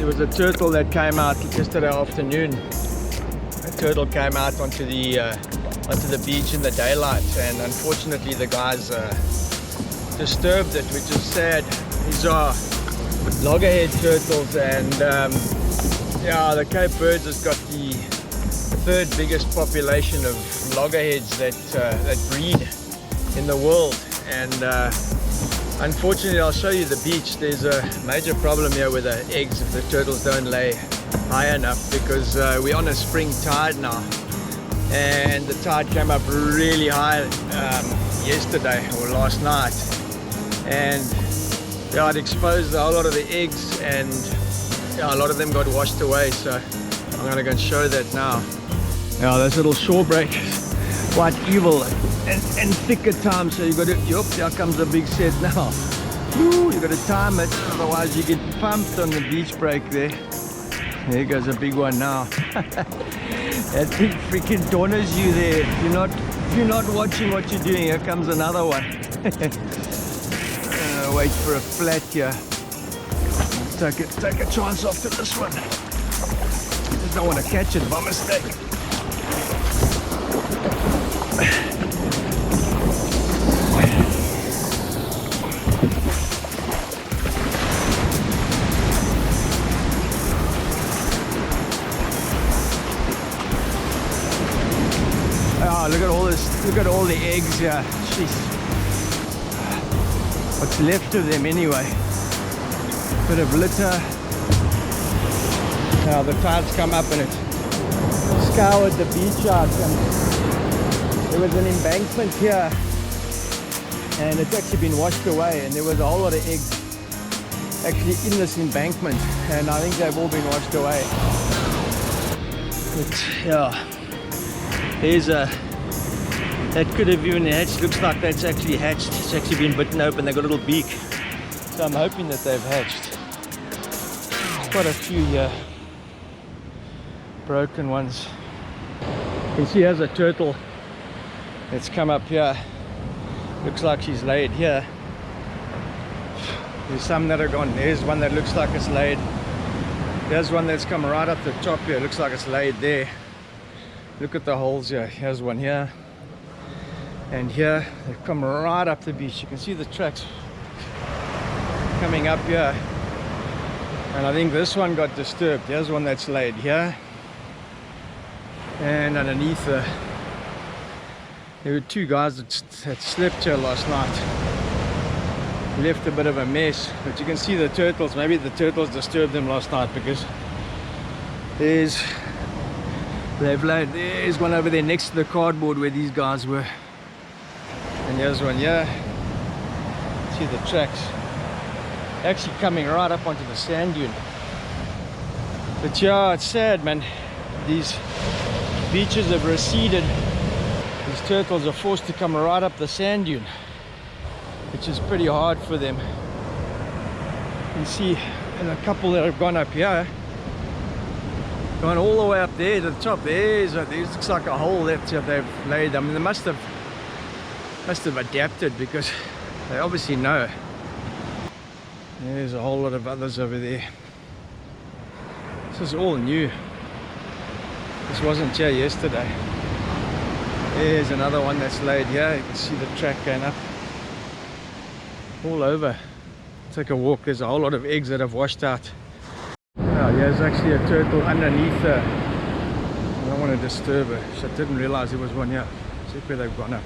There was a turtle that came out yesterday afternoon. A turtle came out onto the beach in the daylight, and unfortunately the guys disturbed it, which is sad. These are loggerhead turtles, and yeah, the Cape Verdes has got the third biggest population of loggerheads that breed in the world. And unfortunately, I'll show you the beach. There's a major problem here with the eggs if the turtles don't lay high enough, because we're on a spring tide now, and the tide came up really high yesterday or last night, and yeah, it exposed a whole lot of the eggs, and yeah, a lot of them got washed away. So I'm gonna go and show that now. Yeah, those little shore breakers, quite evil and thick at times, so you got to, yup, here comes a big set now. Woo, you got to time it, otherwise you get pumped on the beach break there. There goes a big one now. That thing freaking corners you there. If you're not watching what you're doing, here comes another one. Wait for a flat here. Take a chance after this one. Just don't want to catch it by mistake. Oh, look at all this, look at all the eggs here. Jeez. What's left of them anyway? Bit of litter. Now the tides come up and it scoured the beach out, and there was an embankment here, and it's actually been washed away, and there was a whole lot of eggs actually in this embankment, and I think they've all been washed away. But yeah, here's a, that could have even hatched. Looks like that's actually hatched. It's actually been bitten open. They've got a little beak, so I'm hoping that they've hatched. There's quite a few here, broken ones. You can see here's a turtle that's come up here. Looks like she's laid here. There's some that are gone. There's one that looks like it's laid. There's one that's come right up the top here. Looks like it's laid there. Look at the holes here. Here's one here. And here, they've come right up the beach. You can see the tracks coming up here. And I think this one got disturbed. Here's one that's laid here. And underneath there were two guys that slept here last night. Left a bit of a mess, but you can see the turtles. Maybe the turtles disturbed them last night, because there's one over there next to the cardboard where these guys were. And there's one here. See the tracks actually coming right up onto the sand dune. But yeah, it's sad, man. These beaches have receded. These turtles are forced to come right up the sand dune, which is pretty hard for them. You can see, and a couple that have gone up here, gone all the way up there to the top. There looks like a hole that they've laid. I mean, they must have adapted, because they obviously know. There's a whole lot of others over there. This is all new. This wasn't here yesterday. There's another one that's laid here. You can see the track going up all over. Take a walk. There's a whole lot of eggs that have washed out. Oh, there's actually a turtle underneath her. I don't want to disturb her. So I didn't realize there was one here. Check where they've gone up.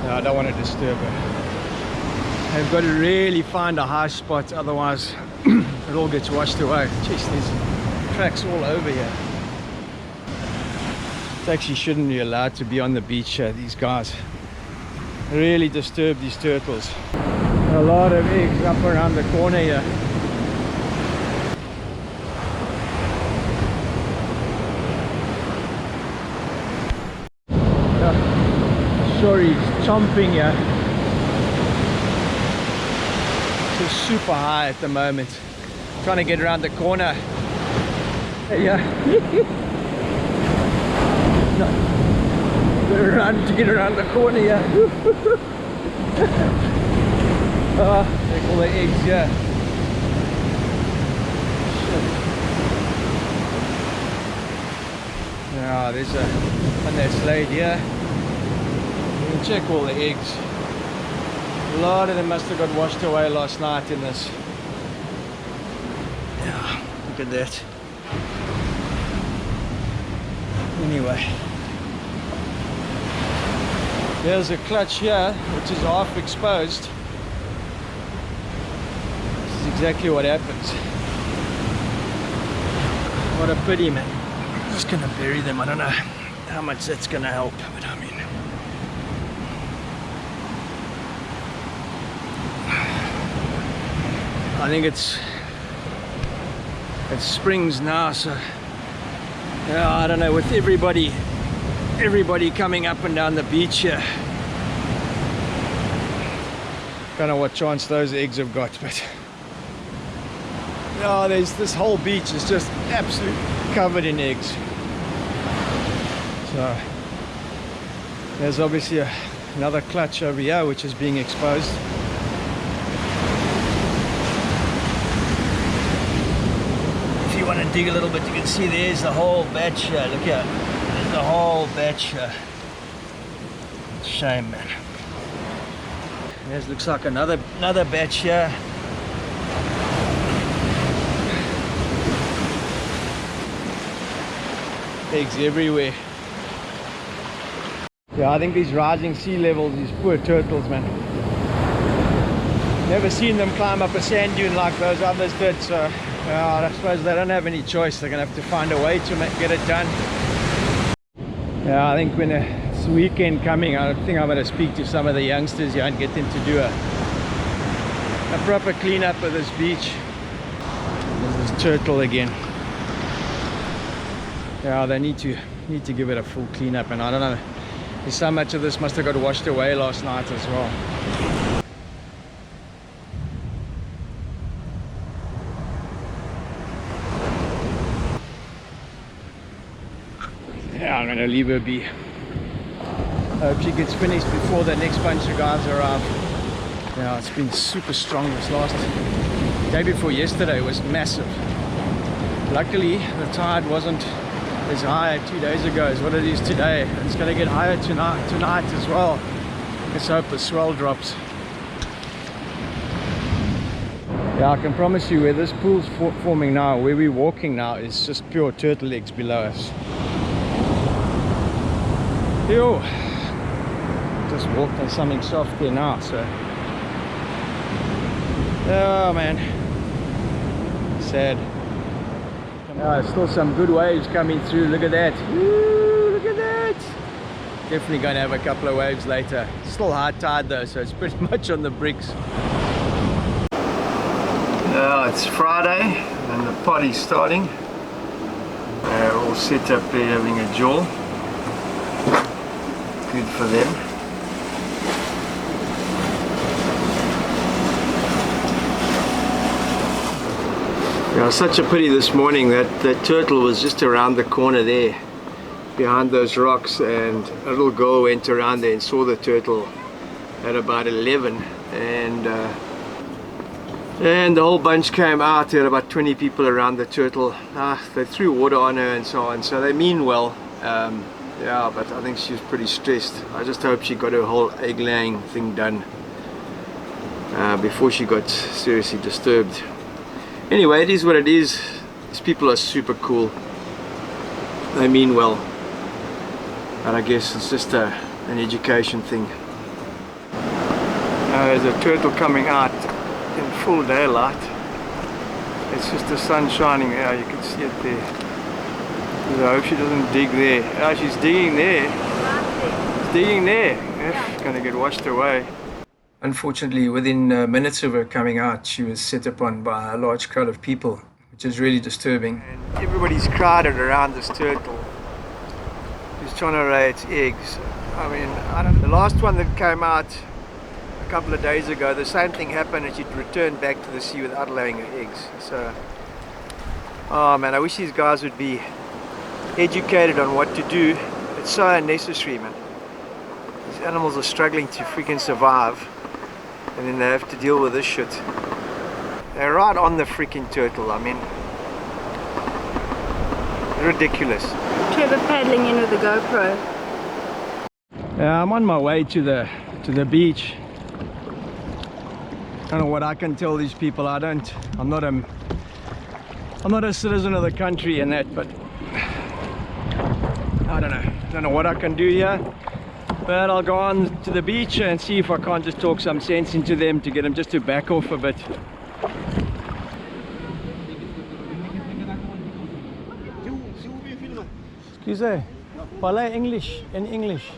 No, I don't want to disturb her. They've got to really find a high spot, otherwise it all gets washed away. Jeez, there's tracks all over here. It actually shouldn't be allowed to be on the beach here. These guys really disturb these turtles. A lot of eggs up around the corner here. Sure, he's chomping here. It's super high at the moment. Trying to get around the corner. Yeah. No. Better run to get around the corner here. Take all the eggs here. Now there's one that's laid here. You can check all the eggs. A lot of them must have got washed away last night in this. Yeah, look at that. Anyway, there's a clutch here which is half exposed. This is exactly what happens. What a pity, man. I'm just gonna bury them. I don't know how much that's gonna help, but I mean, I think it's springs now, so yeah, I don't know, with everybody coming up and down the beach here, don't know what chance those eggs have got, but yeah, there's this whole beach is just absolutely covered in eggs. So there's obviously another clutch over here which is being exposed. If you want to dig a little bit, you can see there's the whole batch here. Look here, there's the whole batch here. Shame, man. This looks like another batch here. Eggs everywhere. Yeah, I think these rising sea levels, these poor turtles, man. Never seen them climb up a sand dune like those others did, so I suppose they don't have any choice. They're gonna have to find a way to get it done. Yeah, I think when it's weekend coming, I think I'm gonna speak to some of the youngsters here and get them to do a proper cleanup of this beach. There's this turtle again. Yeah, they need to give it a full cleanup, and I don't know, so much of this must have got washed away last night as well. Yeah, I'm gonna leave her be. I hope she gets finished before the next bunch of guys arrive. Yeah, it's been super strong this last day before yesterday was massive. Luckily the tide wasn't as high 2 days ago as what it is today. It's going to get higher tonight as well. Let's hope the swell drops. Yeah, I can promise you where this pool's forming now, where we're walking now, is just pure turtle eggs below us. Ew. Just walked on something soft there now, so oh man, sad. Still some good waves coming through. Look at that. Woo, look at that. Definitely going to have a couple of waves later. Still high tide though, so it's pretty much on the bricks. It's Friday and the party's starting. They're all set up there having a jaw. Good for them. Yeah, such a pity this morning that the turtle was just around the corner there behind those rocks, and a little girl went around there and saw the turtle at about 11, and the whole bunch came out. There were about 20 people around the turtle. They threw water on her and so on, so they mean well. Yeah, but I think she was pretty stressed. I just hope she got her whole egg laying thing done before she got seriously disturbed. Anyway, it is what it is. These people are super cool. They mean well. And I guess it's just an education thing. There's a turtle coming out in full daylight. It's just the sun shining there. You can see it there. I hope she doesn't dig there. Oh, she's digging there. She's digging there. It's going to get washed away. Unfortunately, within minutes of her coming out, she was set upon by a large crowd of people, which is really disturbing. And everybody's crowded around this turtle who's trying to lay its eggs. I mean, I don't know. The last one that came out a couple of days ago, the same thing happened, and she returned back to the sea without laying her eggs. So, oh man, I wish these guys would be educated on what to do. It's so unnecessary, man. animals are struggling to freaking survive, and then they have to deal with this shit. They're right on the freaking turtle. I mean, ridiculous. Trevor paddling in with the GoPro. I'm on my way to the beach. I don't know what I can tell these people. I'm not a citizen of the country and that, but I don't know what I can do here. But I'll go on to the beach and see if I can't just talk some sense into them to get them just to back off a bit. Excuse me, parle English, in English.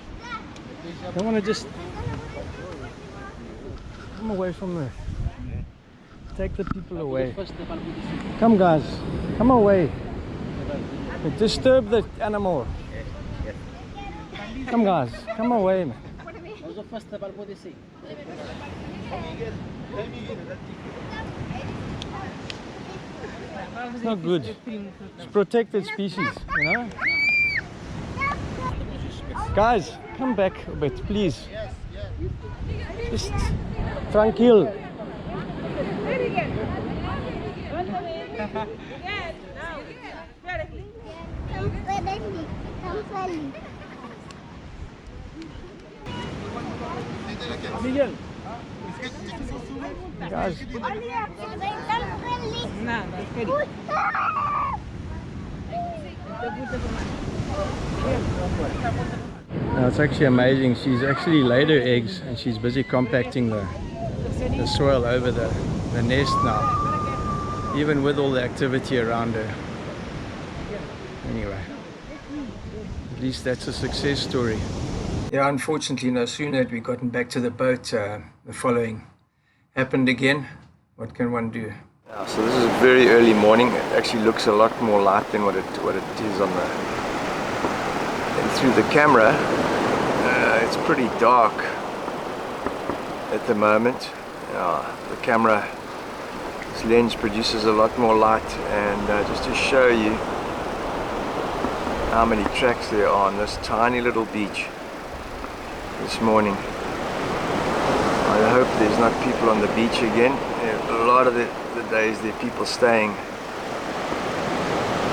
I want to just come away from there. Take the people away. Come guys, come away. Disturb the animal. Come guys, come away man. It's not good. It's protected species, you know? Guys, come back a bit, please. Just tranquil. Miguel. Guys. Now it's actually amazing. She's actually laid her eggs and she's busy compacting the soil over the nest now, even with all the activity around her. Anyway, at least that's a success story. Yeah, unfortunately, no sooner had we gotten back to the boat, the following happened again. What can one do? Yeah, so this is a very early morning. It actually looks a lot more light than what it is on and through the camera. It's pretty dark at the moment. The camera's lens produces a lot more light, and just to show you how many tracks there are on this tiny little beach this morning. I hope there's not people on the beach again. A lot of the days there are people staying.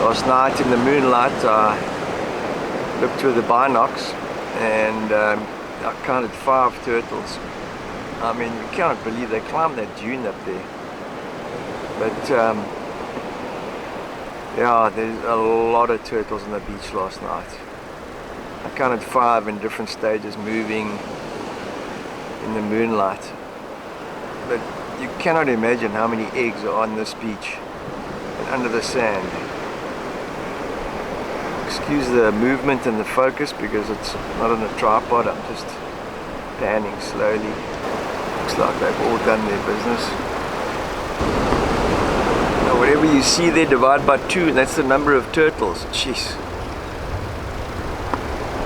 Last night in the moonlight I looked through the binocs and I counted 5 turtles. I mean, you can't believe they climbed that dune up there. But yeah, there's a lot of turtles on the beach last night. I counted 5 in different stages moving in the moonlight. But you cannot imagine how many eggs are on this beach and under the sand. Excuse the movement and the focus because it's not on a tripod. I'm just panning slowly. Looks like they've all done their business. Now whatever you see there, divide by 2, and that's the number of turtles. Jeez,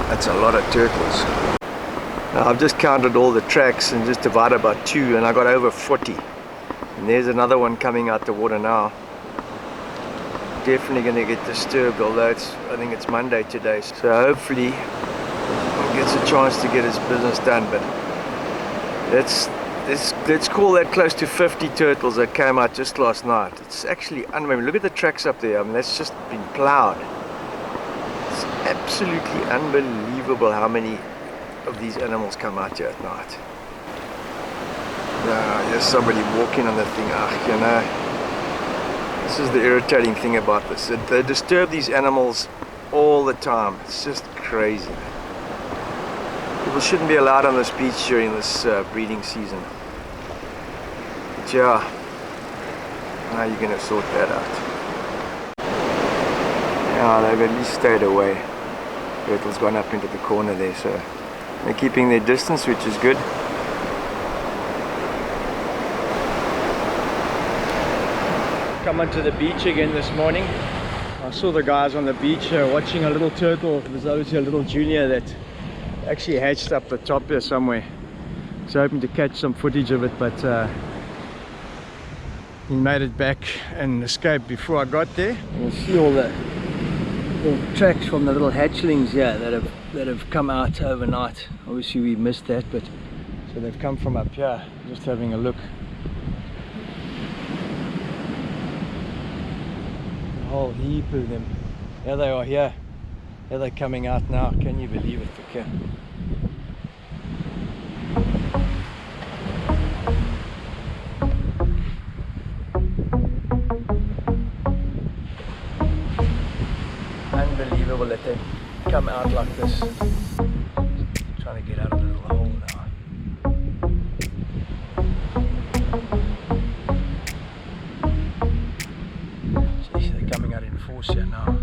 that's a lot of turtles. Now I've just counted all the tracks and just divided by 2, and I got over 40. And there's another one coming out the water now. Definitely going to get disturbed, although I think it's Monday today, so hopefully he gets a chance to get his business done. But let's call that close to 50 turtles that came out just last night. It's actually unbelievable. Look at the tracks up there. I mean, that's just been plowed. It's absolutely unbelievable how many of these animals come out here at night. There's somebody walking on the thing. You know, this is the irritating thing about this. They disturb these animals all the time. It's just crazy. People shouldn't be allowed on this beach during this breeding season. But yeah, how are you going to sort that out? Yeah, they've at least stayed away. Turtle's gone up into the corner there, so they're keeping their distance, which is good. Come onto the beach again this morning. I saw the guys on the beach watching a little turtle. There's obviously a little junior that actually hatched up the top here somewhere. So hoping to catch some footage of it, but he made it back and escaped before I got there. You can see all the The tracks from the little hatchlings here that have come out overnight. Obviously we missed that, but so they've come from up here. Just having a look. A whole heap of them. Here they are here. Here they're coming out now. Can you believe it? Okay. Unbelievable that they come out like this. Trying to get out of the little hole now. Jeez, they're coming out in force here now.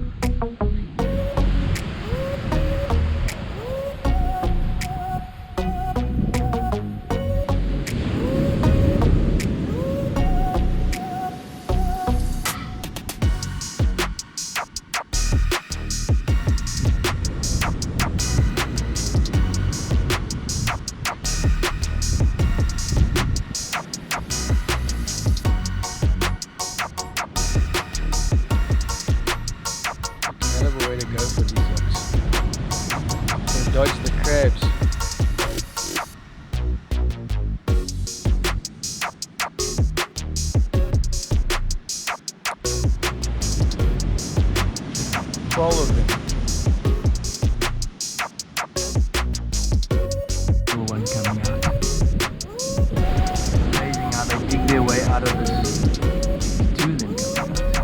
Dodge the crabs. All of them. Little one coming out. Amazing how they dig their way out of this. Two of them coming out.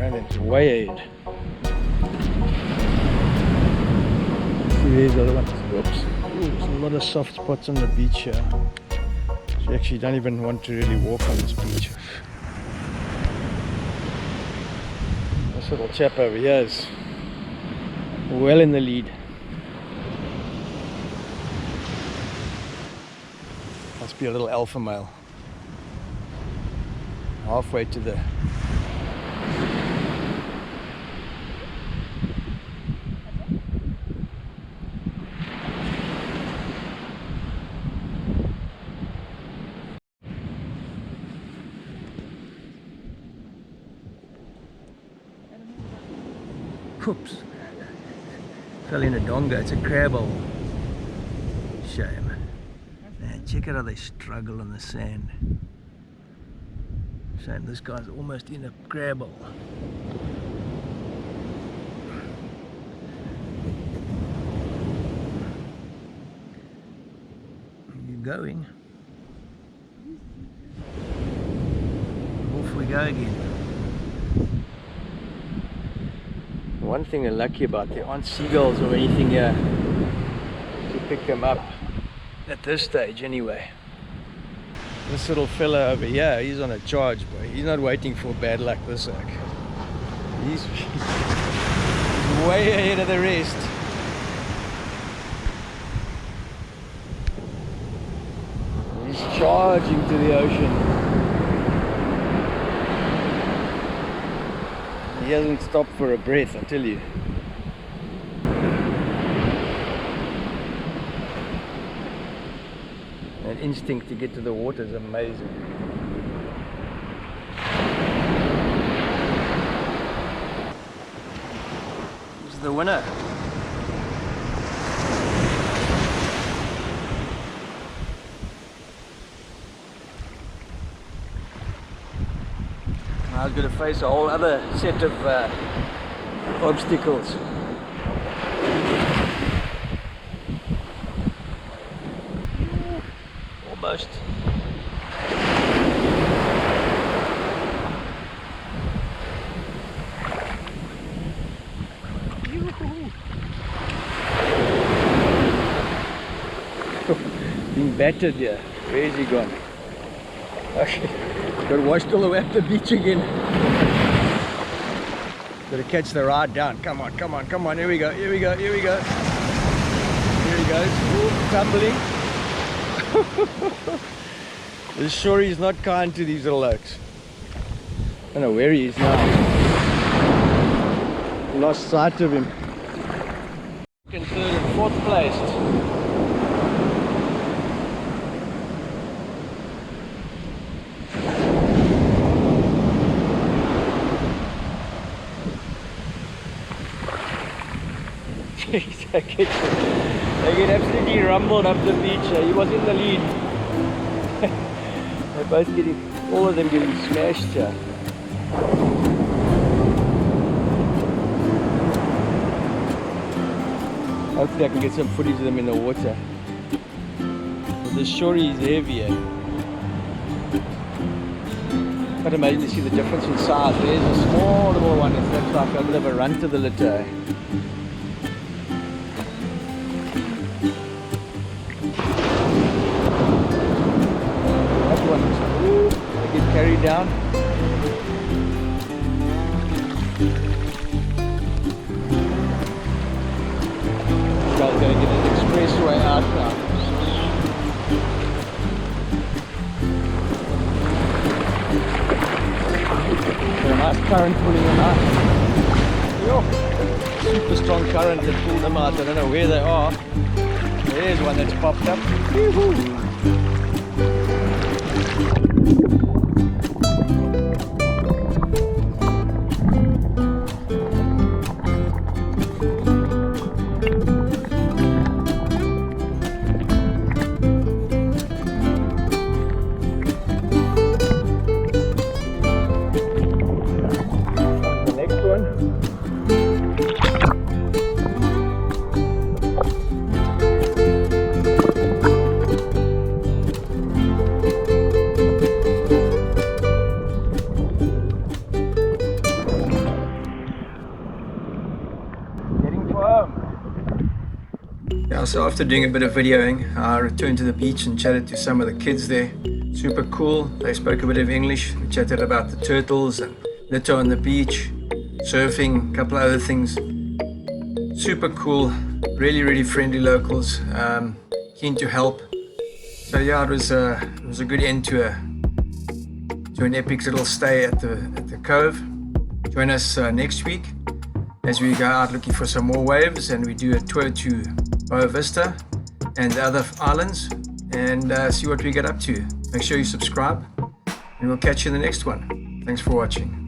It's way ahead. See, there's the other one. Whoops. Ooh, there's a lot of soft spots on the beach here. So you actually don't even want to really walk on this beach. This little chap over here is well in the lead. Must be a little alpha male. Halfway to the Oops. Fell in a donga. It's a crab hole. Shame. Man, check out how they struggle on the sand. Shame, this guy's almost in a crab hole. You're going. Off we go again. One thing they're lucky about, there aren't seagulls or anything here to pick them up at this stage anyway. This little fella over here, he's on a charge, boy. He's not waiting for bad luck this sack. He's way ahead of the rest. He's charging to the ocean. He hasn't stopped for a breath, I tell you. That instinct to get to the water is amazing. Who's the winner? I was going to face a whole other set of obstacles. Almost. Being battered here. Where is he gone? Okay. Got washed all the way up the beach again. Gotta catch the ride down. Come on, come on, come on. Here we go, here we go, here we go. Here he goes. Ooh, tumbling. The shore is not kind to these little oaks. I don't know where he is now. Lost sight of him. Second, third and fourth placed. I get absolutely rumbled up the beach. He was in the lead. They're both getting, all of them getting smashed here. Hopefully I can get some footage of them in the water. But the shore is heavier. Can't imagine to see the difference in size. There's a small little one. It looks like a bit of a run to the litter. They get carried down. This guy's going to get an expressway out now. Got a nice current pulling them out. Yo, super strong current that pulled them out. I don't know where they are. There's one that's popped up. Yoo-hoo. Yeah, so after doing a bit of videoing, I returned to the beach and chatted to some of the kids there. Super cool. They spoke a bit of English. We chatted about the turtles and litter on the beach, surfing, a couple of other things. Super cool. Really, really friendly locals. Keen to help. So yeah, it was a good end to an epic little stay at the cove. Join us next week as we go out looking for some more waves and we do a tour to Boa Vista and the other islands and see what we get up to. Make sure you subscribe and we'll catch you in the next one. Thanks for watching.